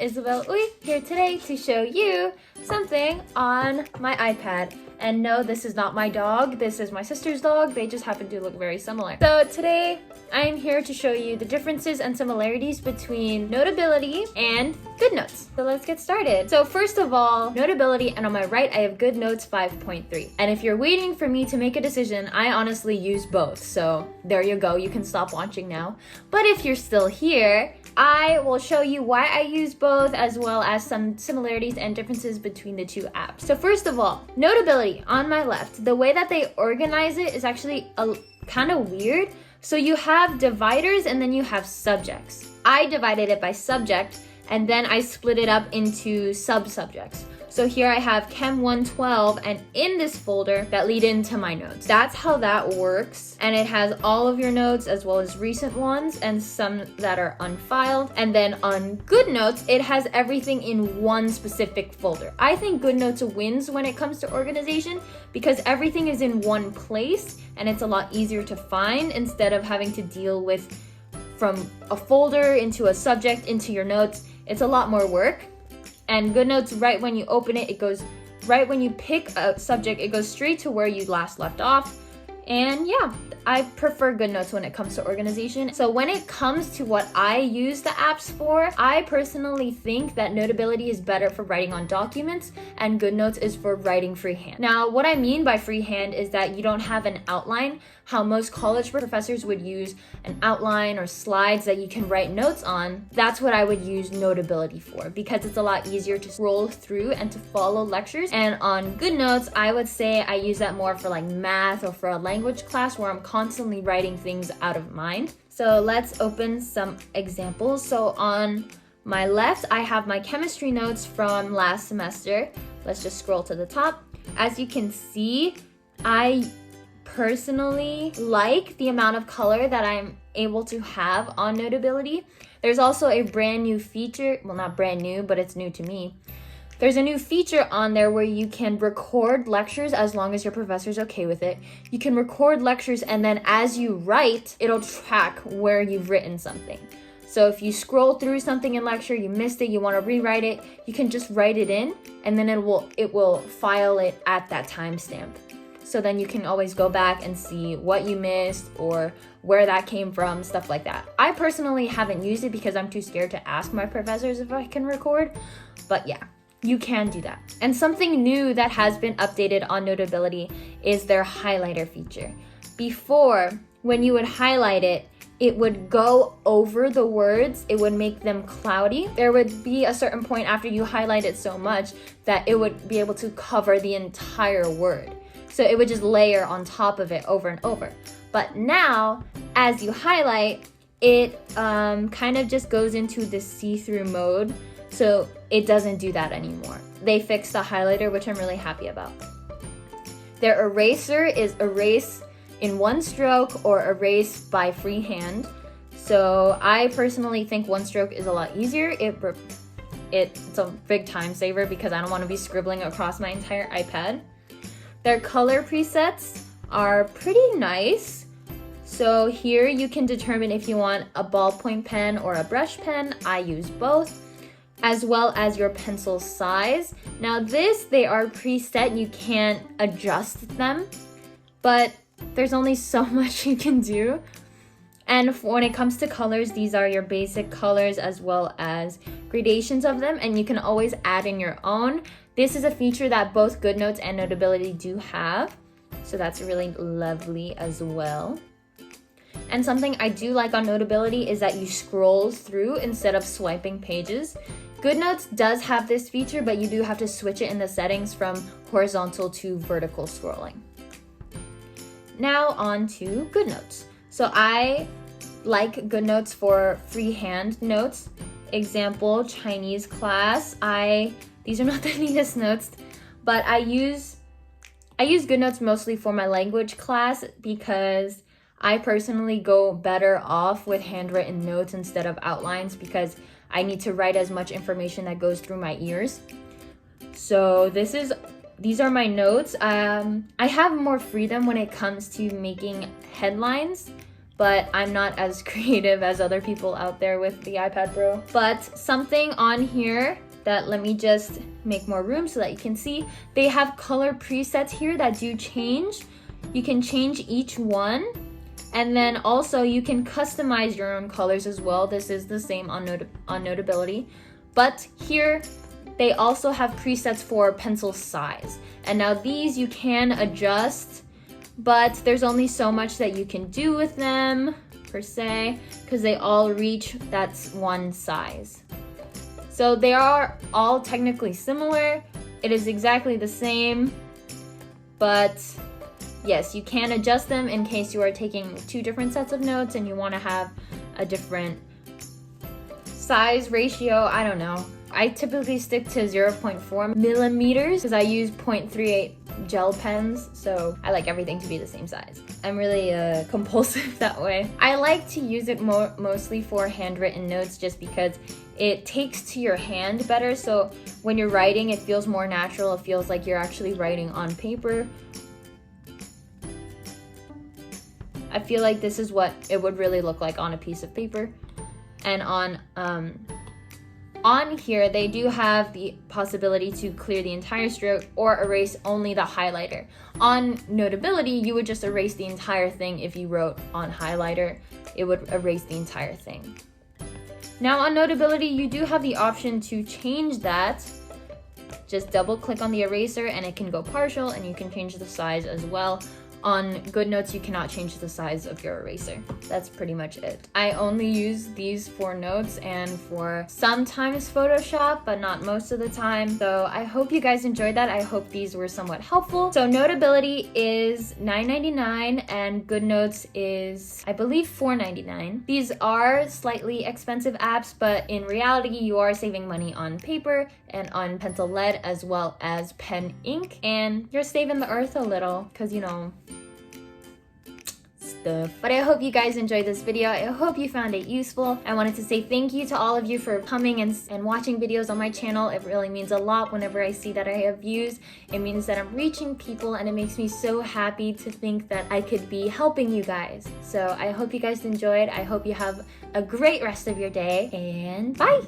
Isabelle here today to show you something on my iPad. And no, this is not my dog. This is my sister's dog. They just happen to look very similar. So today, I am here to show you the differences and similarities between Notability and GoodNotes. So let's get started. So first of all, Notability, and on my right, I have GoodNotes 5.3. And if you're waiting for me to make a decision, I honestly use both. So there you go. You can stop watching now. But if you're still here, I will show you why I use both, as well as some similarities and differences between the two apps. So first of all, Notability on my left, the way that they organize it is actually kind of weird. So you have dividers and then you have subjects. I divided it by subject and then I split it up into sub-subjects. So here I have Chem 112 and in this folder that lead into my notes. That's how that works. And it has all of your notes as well as recent ones and some that are unfiled. And then on GoodNotes, it has everything in one specific folder. I think GoodNotes wins when it comes to organization because everything is in one place and it's a lot easier to find instead of having to deal with from a folder into a subject into your notes. It's a lot more work. And GoodNotes, right when you open it, it goes right when you pick a subject, it goes straight to where you last left off. And yeah, I prefer GoodNotes when it comes to organization. So when it comes to what I use the apps for, I personally think that Notability is better for writing on documents and GoodNotes is for writing freehand. Now, what I mean by freehand is that you don't have an outline, how most college professors would use an outline or slides that you can write notes on. That's what I would use Notability for because it's a lot easier to scroll through and to follow lectures. And on GoodNotes, I would say I use that more for like math or for a language class where I'm constantly writing things out of mind. So let's open some examples. So on my left, I have my chemistry notes from last semester. Let's just scroll to the top. As you can see, I personally like the amount of color that I'm able to have on Notability. There's also a brand new feature, well, not brand new, but it's new to me. There's a new feature on there where you can record lectures as long as your professor's okay with it. You can record lectures and then as you write, it'll track where you've written something. So if you scroll through something in lecture, you missed it, you want to rewrite it, you can just write it in and then it will file it at that timestamp. So then you can always go back and see what you missed or where that came from, stuff like that. I personally haven't used it because I'm too scared to ask my professors if I can record, but yeah, you can do that. And something new that has been updated on Notability is their highlighter feature. Before, when you would highlight it, it would go over the words, it would make them cloudy. There would be a certain point after you highlight it so much that it would be able to cover the entire word. So it would just layer on top of it over and over. But now, as you highlight, it kind of just goes into the see-through mode. So it doesn't do that anymore. They fixed the highlighter, which I'm really happy about. Their eraser is erase in one stroke or erase by freehand. So I personally think one stroke is a lot easier. It's a big time saver because I don't want to be scribbling across my entire iPad. Their color presets are pretty nice. So here you can determine if you want a ballpoint pen or a brush pen. I use both, as well as your pencil size. Now they are preset, you can't adjust them, but there's only so much you can do. And when it comes to colors, these are your basic colors as well as gradations of them, and you can always add in your own. This is a feature that both GoodNotes and Notability do have, so that's really lovely as well. And something I do like on Notability is that you scroll through instead of swiping pages. GoodNotes does have this feature, but you do have to switch it in the settings from horizontal to vertical scrolling. Now on to GoodNotes. So I like GoodNotes for freehand notes. Example, Chinese class. These are not the neatest notes, but I use GoodNotes mostly for my language class because I personally go better off with handwritten notes instead of outlines because I need to write as much information that goes through my ears. So these are my notes. I have more freedom when it comes to making headlines, but I'm not as creative as other people out there with the iPad Pro. But something on here that, let me just make more room so that you can see, they have color presets here that do change. You can change each one, and then also you can customize your own colors as well. This is the same on Notability, but here they also have presets for pencil size. And now these you can adjust, but there's only so much that you can do with them per se, because they all reach that one size. So they are all technically similar. It is exactly the same, but yes, you can adjust them in case you are taking two different sets of notes and you want to have a different size ratio. I don't know. I typically stick to 0.4 millimeters because I use 0.38 gel pens, so I like everything to be the same size. I'm really compulsive that way. I like to use it mostly for handwritten notes just because it takes to your hand better, so when you're writing it feels more natural. It feels like you're actually writing on paper. I feel like this is what it would really look like on a piece of paper. And on here, they do have the possibility to clear the entire stroke or erase only the highlighter. On Notability, you would just erase the entire thing. If you wrote on highlighter, it would erase the entire thing. Now on Notability, you do have the option to change that. Just double click on the eraser and it can go partial, and you can change the size as well. On GoodNotes, you cannot change the size of your eraser. That's pretty much it. I only use these for notes and for sometimes Photoshop, but not most of the time. So I hope you guys enjoyed that. I hope these were somewhat helpful. So Notability is $9.99 and GoodNotes is, I believe, $4.99. These are slightly expensive apps, but in reality, you are saving money on paper and on pencil lead as well as pen ink. And you're saving the earth a little because, you know, stuff. But I hope you guys enjoyed this video. I hope you found it useful. I wanted to say thank you to all of you for coming and watching videos on my channel. It really means a lot whenever I see that I have views. It means that I'm reaching people, and it makes me so happy to think that I could be helping you guys. So I hope you guys enjoyed. I hope you have a great rest of your day, and bye!